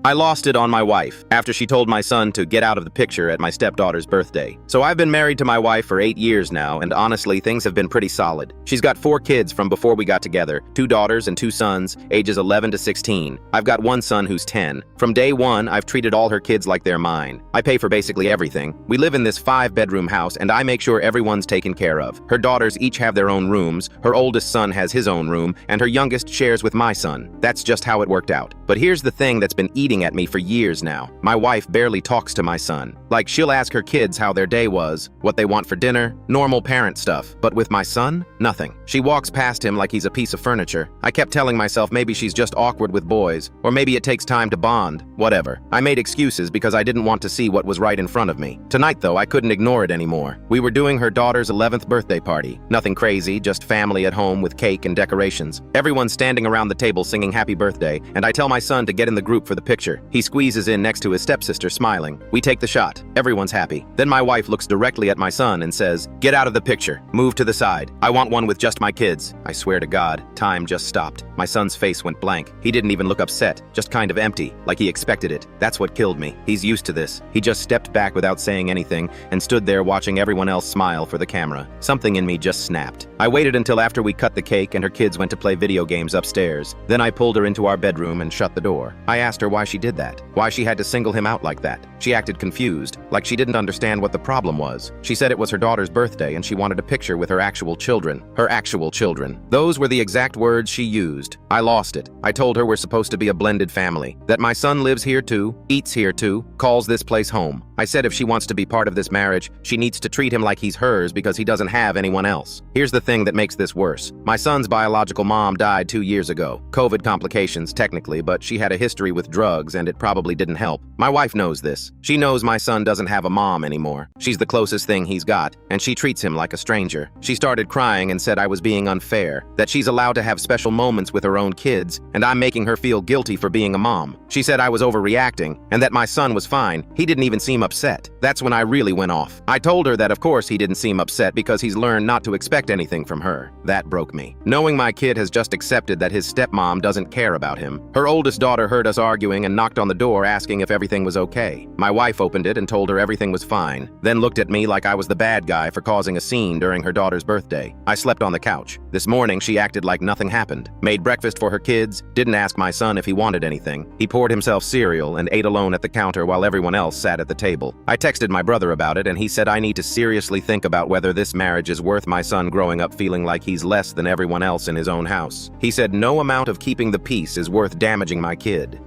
I lost it on my wife after she told my son to get out of the picture at my stepdaughter's birthday. So I've been married to my wife for 8 years now, and honestly, things have been pretty solid. She's got 4 kids from before we got together, 2 daughters and 2 sons, ages 11 to 16. I've got 1 son who's 10. From day 1, I've treated all her kids like they're mine. I pay for basically everything. We live in this 5-bedroom house, and I make sure everyone's taken care of. Her daughters each have their own rooms, her oldest son has his own room, and her youngest shares with my son. That's just how it worked out. But here's the thing that's been eating at me for years now. My wife barely talks to my son. Like, she'll ask her kids how their day was, what they want for dinner, normal parent stuff. But with my son, nothing. She walks past him like he's a piece of furniture. I kept telling myself maybe she's just awkward with boys, or maybe it takes time to bond, whatever. I made excuses because I didn't want to see what was right in front of me. Tonight, though, I couldn't ignore it anymore. We were doing her daughter's 11th birthday party. Nothing crazy, just family at home with cake and decorations. Everyone's standing around the table singing happy birthday, and I tell my son to get in the group for the picture. He squeezes in next to his stepsister, smiling. We take the shot. Everyone's happy. Then my wife looks directly at my son and says, "Get out of the picture. Move to the side. I want one with just my kids." I swear to God, time just stopped. My son's face went blank. He didn't even look upset, just kind of empty, like he expected it. That's what killed me. He's used to this. He just stepped back without saying anything and stood there watching everyone else smile for the camera. Something in me just snapped. I waited until after we cut the cake and her kids went to play video games upstairs. Then I pulled her into our bedroom and shut the door. I asked her why she did that, why she had to single him out like that. She acted confused, like she didn't understand what the problem was. She said it was her daughter's birthday and she wanted a picture with her actual children. Her actual children. Those were the exact words she used. I lost it. I told her we're supposed to be a blended family, that my son lives here too, eats here too, calls this place home. I said if she wants to be part of this marriage, she needs to treat him like he's hers because he doesn't have anyone else. Here's the thing that makes this worse. My son's biological mom died 2 years ago. COVID complications, technically, but she had a history with drugs and it probably didn't help. My wife knows this. She knows my son doesn't have a mom anymore. She's the closest thing he's got, and she treats him like a stranger. She started crying and said I was being unfair, that she's allowed to have special moments with her own kids, and I'm making her feel guilty for being a mom. She said I was overreacting, and that my son was fine. He didn't even seem upset. That's when I really went off. I told her that of course he didn't seem upset because he's learned not to expect anything from her. That broke me. Knowing my kid has just accepted that his stepmom doesn't care about him. Her oldest daughter heard us arguing and knocked on the door asking if everything was okay. My wife opened it and told her everything was fine, then looked at me like I was the bad guy for causing a scene during her daughter's birthday. I slept on the couch. This morning she acted like nothing happened. Made breakfast for her kids, didn't ask my son if he wanted anything. He poured himself cereal and ate alone at the counter while everyone else sat at the table. I texted my brother about it and he said I need to seriously think about whether this marriage is worth my son growing up feeling like he's less than everyone else in his own house. He said no amount of keeping the peace is worth damaging my kid.